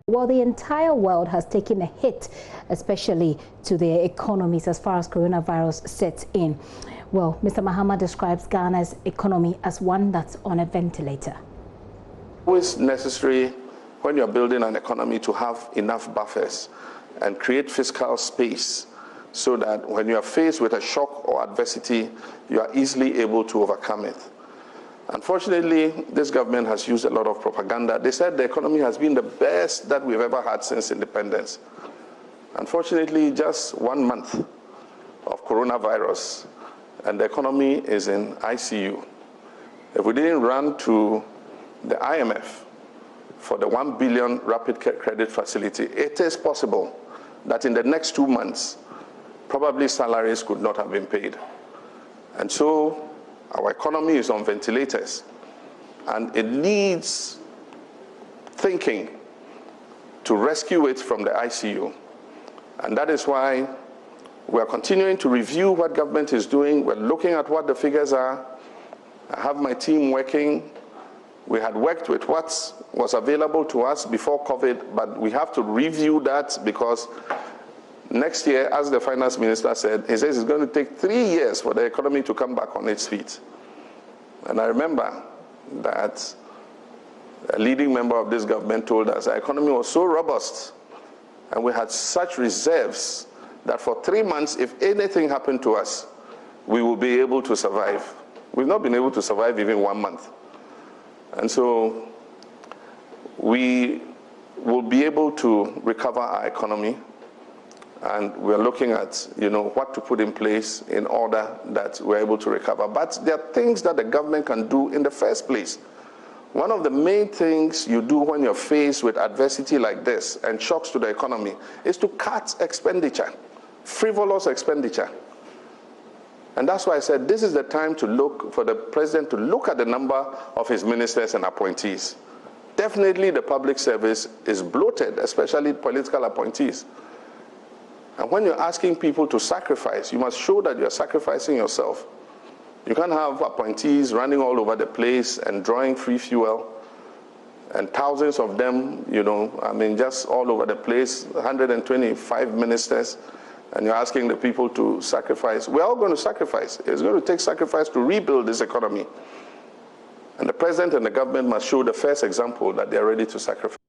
Well, the entire world has taken a hit, especially to their economies as far as coronavirus sets in. Well, Mr. Mahama describes Ghana's economy as one that's on a ventilator. It's necessary when you're building an economy to have enough buffers and create fiscal space so that when you are faced with a shock or adversity, you are easily able to overcome it. Unfortunately, this government has used a lot of propaganda. They said the economy has been the best that we've ever had since independence. Unfortunately, just 1 month of coronavirus, and the economy is in ICU. If we didn't run to the IMF for the 1 billion rapid credit facility, it is possible that in the next 2 months, probably salaries could not have been paid. And so our economy is on ventilators, and it needs thinking to rescue it from the ICU. And that is why we are continuing to review what government is doing. We're looking at what the figures are. I have my team working. We had worked with what was available to us before COVID, but we have to review that because next year, as the finance minister said, he says it's going to take 3 years for the economy to come back on its feet. And I remember that a leading member of this government told us our economy was so robust and we had such reserves that for 3 months, if anything happened to us, we will be able to survive. We've not been able to survive even 1 month. And so we will be able to recover our economy. And we're looking at, what to put in place in order that we're able to recover. But there are things that the government can do in the first place. One of the main things you do when you're faced with adversity like this and shocks to the economy is to cut expenditure, frivolous expenditure. And that's why I said this is the time to look for the president to look at the number of his ministers and appointees. Definitely the public service is bloated, especially political appointees. And when you're asking people to sacrifice, you must show that you're sacrificing yourself. You can't have appointees running all over the place and drawing free fuel, and thousands of them, just all over the place, 125 ministers, and you're asking the people to sacrifice. We're all going to sacrifice. It's going to take sacrifice to rebuild this economy. And the president and the government must show the first example that they're ready to sacrifice.